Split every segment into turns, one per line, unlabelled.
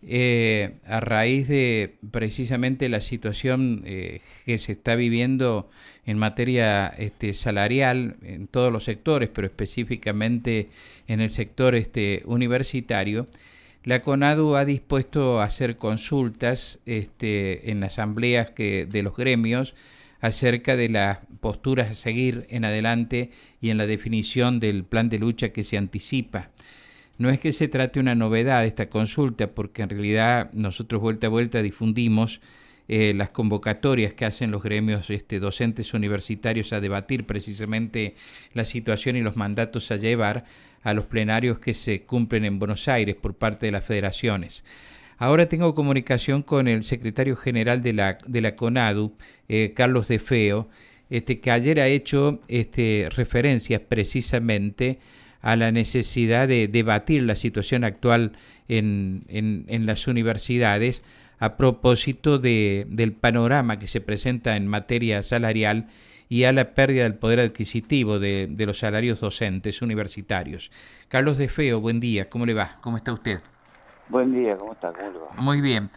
a raíz de precisamente la situación que se está viviendo en materia salarial en todos los sectores, pero específicamente en el sector universitario. La CONADU ha dispuesto a hacer consultas en asambleas de los gremios acerca de las posturas a seguir en adelante y en la definición del plan de lucha que se anticipa. No es que se trate una novedad esta consulta, porque en realidad nosotros vuelta a vuelta difundimos las convocatorias que hacen los gremios docentes universitarios a debatir precisamente la situación y los mandatos a llevar a los plenarios que se cumplen en Buenos Aires por parte de las federaciones. Ahora tengo comunicación con el secretario general de la CONADU, Carlos De Feo, que ayer ha hecho referencias precisamente a la necesidad de debatir la situación actual en las universidades a propósito del panorama que se presenta en materia salarial y a la pérdida del poder adquisitivo de los salarios docentes universitarios. Carlos De Feo, buen día, ¿cómo le va? ¿Cómo está usted?
Buen día, ¿cómo está? ¿Cómo le va?
Muy bien.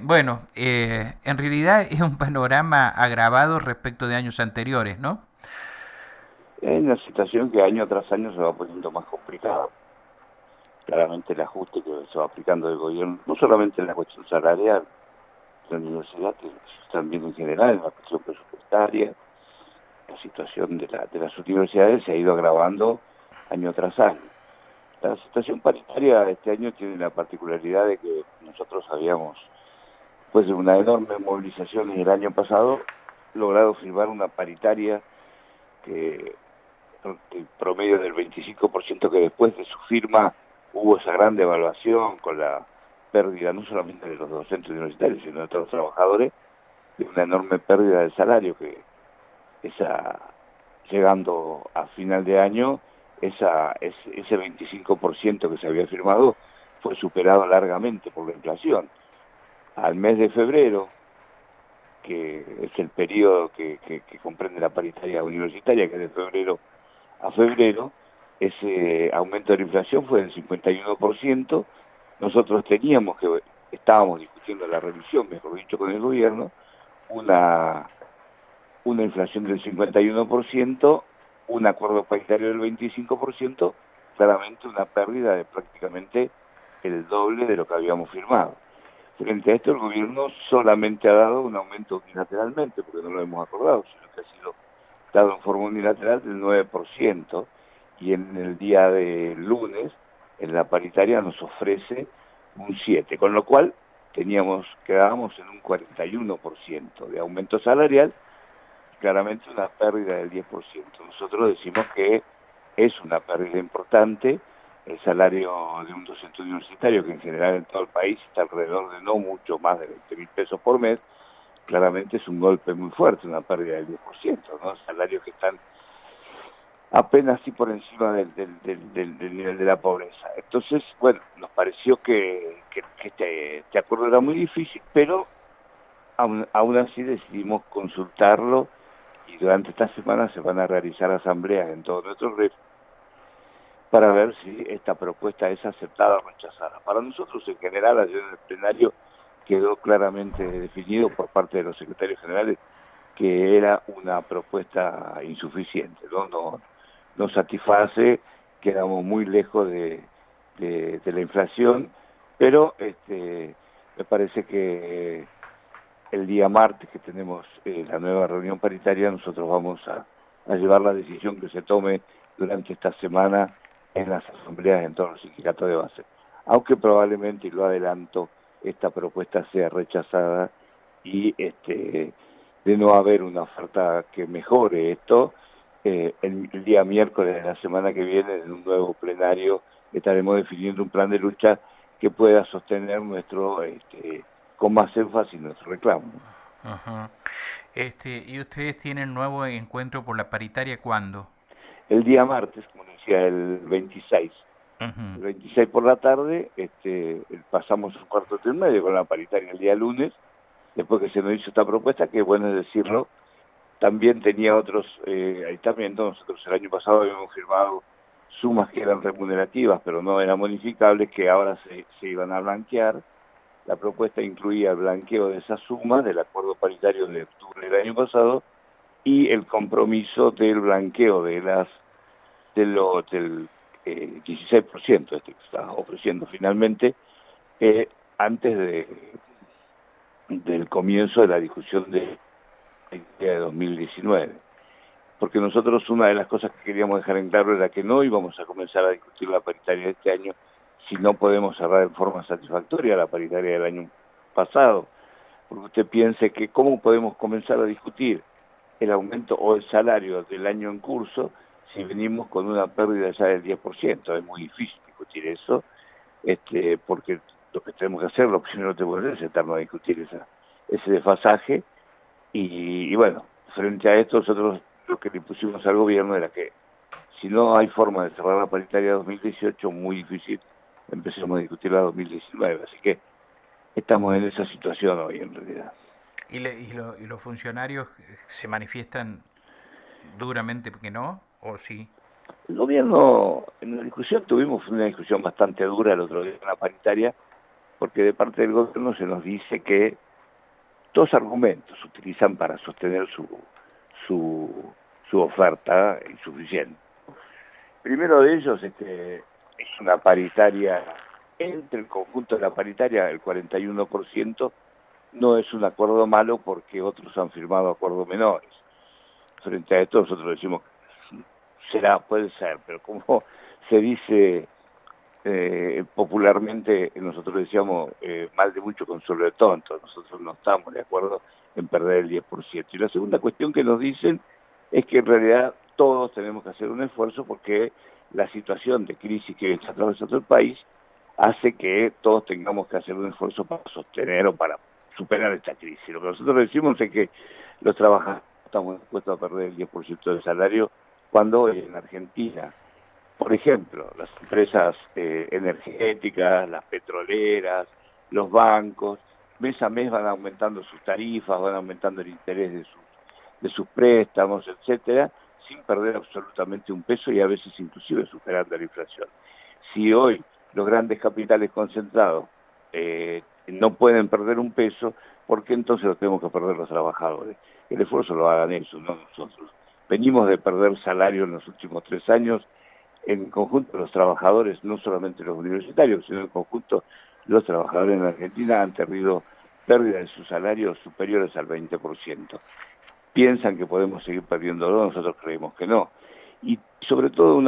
Bueno, en realidad es un panorama agravado respecto de años anteriores, ¿no?
Es una situación que año tras año se va poniendo más complicada. Claramente el ajuste que se va aplicando del gobierno, no solamente en la cuestión salarial de la universidad, sino también en general, en la cuestión presupuestaria, la situación de las universidades se ha ido agravando año tras año. La situación paritaria este año tiene la particularidad de que nosotros habíamos, después de una enorme movilización el año pasado, logrado firmar una paritaria que el promedio del 25% que después de su firma hubo esa gran devaluación con la pérdida no solamente de los docentes universitarios, sino de todos los trabajadores, de una enorme pérdida del salario que esa llegando a final de año, ese 25% que se había firmado fue superado largamente por la inflación. Al mes de febrero, que es el periodo que comprende la paritaria universitaria, que es de febrero a febrero, ese aumento de la inflación fue del 51%. Nosotros estábamos discutiendo la revisión, mejor dicho, con el gobierno, una, una inflación del 51%, un acuerdo paritario del 25%, claramente una pérdida de prácticamente el doble de lo que habíamos firmado. Frente a esto, el gobierno solamente ha dado un aumento unilateralmente, porque no lo hemos acordado, sino que ha sido dado en forma unilateral del 9%, y en el día de lunes, en la paritaria nos ofrece un 7%, con lo cual quedábamos en un 41% de aumento salarial, claramente una pérdida del 10%. Nosotros decimos que es una pérdida importante. El salario de un docente universitario, que en general en todo el país está alrededor de no mucho más de 20.000 pesos por mes, claramente es un golpe muy fuerte, una pérdida del 10%, ¿no? Salarios que están apenas sí por encima del nivel de la pobreza. Entonces, bueno, nos pareció que este acuerdo era muy difícil, pero aún así decidimos consultarlo, y durante esta semana se van a realizar asambleas en todos nuestros redes para ver si esta propuesta es aceptada o rechazada. Para nosotros, en general, ayer en el plenario quedó claramente definido por parte de los secretarios generales que era una propuesta insuficiente, no satisface, quedamos muy lejos de la inflación, pero me parece que el día martes que tenemos la nueva reunión paritaria, nosotros vamos a llevar la decisión que se tome durante esta semana en las asambleas en todos los sindicatos de base. Aunque probablemente, y lo adelanto, esta propuesta sea rechazada y de no haber una oferta que mejore esto, el día miércoles de la semana que viene, en un nuevo plenario, estaremos definiendo un plan de lucha que pueda sostener con más énfasis nuestro reclamo.
Ajá. ¿Y ustedes tienen nuevo encuentro por la paritaria cuándo?
El día martes, como decía, el 26.
Ujú.
El 26 por la tarde, pasamos un cuarto de medio con la paritaria el día lunes, después que se nos hizo esta propuesta, que bueno es decirlo, también tenía otros, ahí también nosotros el año pasado habíamos firmado sumas que eran remunerativas pero no eran bonificables, que ahora se iban a blanquear. La propuesta incluía el blanqueo de esas sumas del acuerdo paritario de octubre del año pasado y el compromiso del blanqueo de del 16% que está ofreciendo finalmente, antes del comienzo de la discusión de 2019. Porque nosotros una de las cosas que queríamos dejar en claro era que no íbamos a comenzar a discutir la paritaria de este año si no podemos cerrar en forma satisfactoria la paritaria del año pasado. Porque usted piense que cómo podemos comenzar a discutir el aumento o el salario del año en curso si venimos con una pérdida ya del 10%. Es muy difícil discutir eso, porque lo que tenemos que hacer, lo primero que tenemos que hacer es sentarnos a discutir ese desfasaje. Y bueno, frente a esto nosotros lo que le pusimos al gobierno era que si no hay forma de cerrar la paritaria 2018, muy difícil empecemos a discutir la 2019. Así que estamos en esa situación hoy en realidad.
¿Y los funcionarios se manifiestan duramente que no? ¿O sí?
El gobierno, en la discusión tuvimos una discusión bastante dura el otro día en la paritaria, porque de parte del gobierno se nos dice que dos argumentos se utilizan para sostener su, su oferta insuficiente. Primero de ellos es una paritaria, entre el conjunto de la paritaria, el 41%, no es un acuerdo malo porque otros han firmado acuerdos menores. Frente a esto nosotros decimos, puede ser, pero como se dice popularmente, nosotros decíamos mal de mucho consuelo de tonto, nosotros no estamos de acuerdo en perder el 10%. Y la segunda cuestión que nos dicen es que en realidad todos tenemos que hacer un esfuerzo porque la situación de crisis que está atravesando el país hace que todos tengamos que hacer un esfuerzo para sostener o para superar esta crisis. Lo que nosotros decimos es que los trabajadores estamos dispuestos a perder el 10% del salario cuando hoy en Argentina, por ejemplo, las empresas energéticas, las petroleras, los bancos, mes a mes van aumentando sus tarifas, van aumentando el interés de sus préstamos, etcétera, sin perder absolutamente un peso y a veces inclusive superando la inflación. Si hoy los grandes capitales concentrados no pueden perder un peso, ¿por qué entonces lo tenemos que perder los trabajadores? El esfuerzo lo hagan ellos, no nosotros. Venimos de perder salario en los últimos 3 años, en conjunto los trabajadores, no solamente los universitarios, sino en conjunto los trabajadores en Argentina han tenido pérdidas de sus salarios superiores al 20%. Piensan que podemos seguir perdiéndolo, nosotros creemos que no. Y sobre todo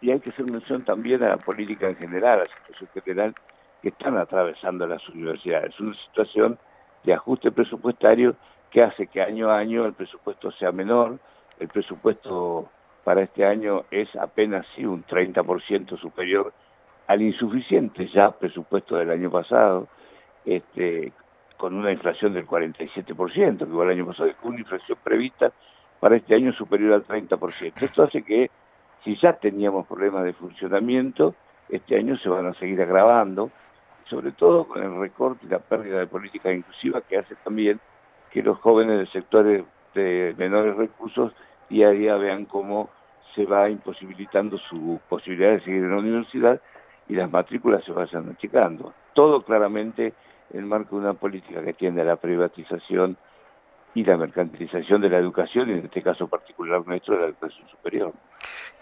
y hay que hacer mención también a la política en general, a la situación general que están atravesando las universidades. Una situación de ajuste presupuestario que hace que año a año el presupuesto sea menor. El presupuesto para este año es apenas sí un 30% superior al insuficiente ya presupuesto del año pasado, con una inflación del 47%, que igual el año pasado, con una inflación prevista para este año superior al 30%. Esto hace que, si ya teníamos problemas de funcionamiento, este año se van a seguir agravando, sobre todo con el recorte y la pérdida de política inclusiva que hace también que los jóvenes de sectores de menores recursos día a día vean cómo se va imposibilitando su posibilidad de seguir en la universidad y las matrículas se vayan achicando. Todo claramente en el marco de una política que tiende a la privatización y la mercantilización de la educación, y en este caso particular nuestro, de la educación superior.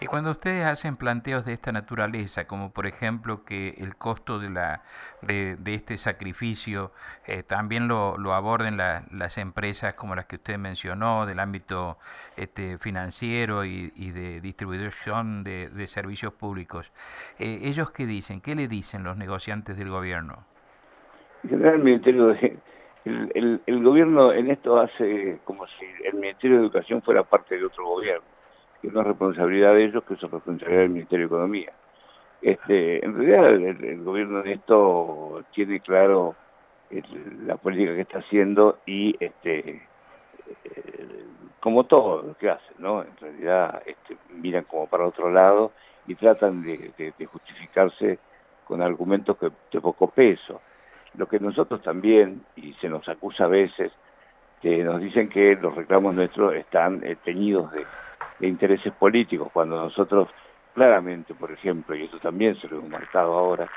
Y cuando ustedes hacen planteos de esta naturaleza, como por ejemplo que el costo de este sacrificio también lo aborden las empresas como las que usted mencionó, del ámbito financiero y de distribución de servicios públicos, ¿ellos qué dicen? ¿Qué le dicen los negociantes del gobierno?
En general, el gobierno en esto hace como si el Ministerio de Educación fuera parte de otro gobierno, que no es responsabilidad de ellos, que es responsabilidad del Ministerio de Economía. En realidad el gobierno en esto tiene claro la política que está haciendo y como todo lo que hacen, ¿no? En realidad miran como para otro lado y tratan de justificarse con argumentos de poco peso. Lo que nosotros también, y se nos acusa a veces, que nos dicen que los reclamos nuestros están teñidos de intereses políticos, cuando nosotros claramente, por ejemplo, y eso también se lo hemos marcado ahora,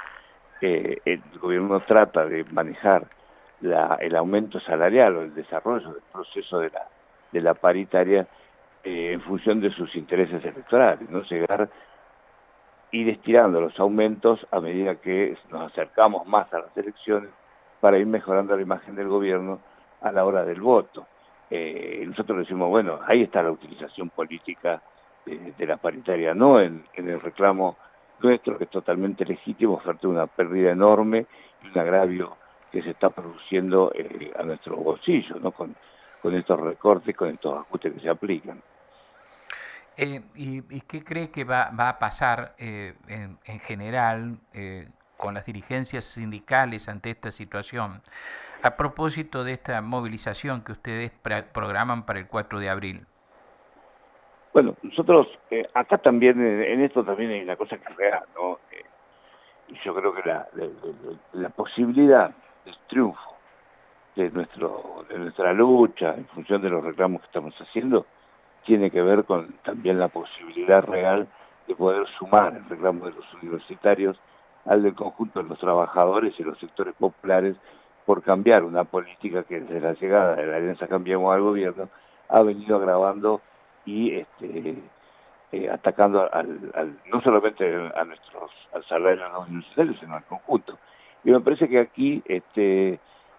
el gobierno trata de manejar el aumento salarial o el desarrollo del proceso de la paritaria en función de sus intereses electorales, ¿no? Llegar, ir estirando los aumentos a medida que nos acercamos más a las elecciones para ir mejorando la imagen del gobierno a la hora del voto. Nosotros decimos, bueno, ahí está la utilización política de la paritaria, no en el reclamo nuestro, que es totalmente legítimo, frente a una pérdida enorme y un agravio que se está produciendo a nuestro bolsillo, ¿no? Con estos recortes, con estos ajustes que se aplican.
¿Y qué cree que va a pasar en general con las dirigencias sindicales ante esta situación? A propósito de esta movilización que ustedes programan para el 4 de abril.
Bueno, nosotros acá también, en esto también hay una cosa que es real, ¿no? Y yo creo que la posibilidad del triunfo de nuestra lucha en función de los reclamos que estamos haciendo tiene que ver con también la posibilidad real de poder sumar el reclamo de los universitarios al del conjunto de los trabajadores y los sectores populares por cambiar una política que desde la llegada de la Alianza Cambiemos al gobierno ha venido agravando y atacando no solamente al salario de los universitarios, sino al conjunto. Y me parece que aquí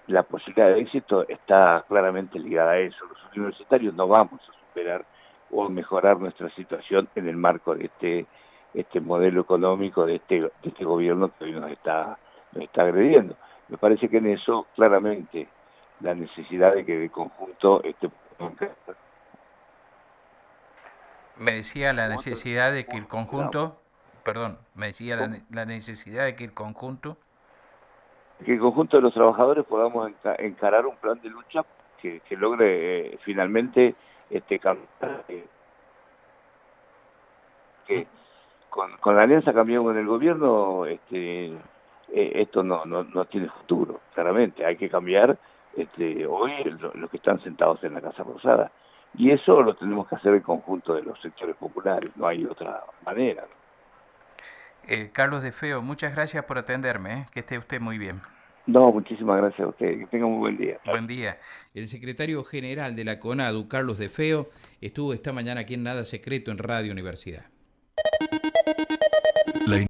la posibilidad de éxito está claramente ligada a eso. Los universitarios no vamos a superar o a mejorar nuestra situación en el marco de este modelo económico de este gobierno que hoy nos está agrediendo. Me parece que en eso claramente la necesidad de que de conjunto
Me decía la necesidad de que el conjunto, perdón, me decía la necesidad de que el conjunto
el conjunto de los trabajadores podamos encarar un plan de lucha que logre finalmente cambiar, que con la alianza Cambiemos en el gobierno esto no tiene futuro, claramente. Hay que cambiar hoy los que están sentados en la Casa Rosada. Y eso lo tenemos que hacer en conjunto de los sectores populares, no hay otra manera, ¿no?
Carlos de Feo, muchas gracias por atenderme, que esté usted muy bien.
No, muchísimas gracias a usted, que tenga un buen día.
Buen día. El secretario general de la CONADU, Carlos de Feo, estuvo esta mañana aquí en Nada Secreto en Radio Universidad.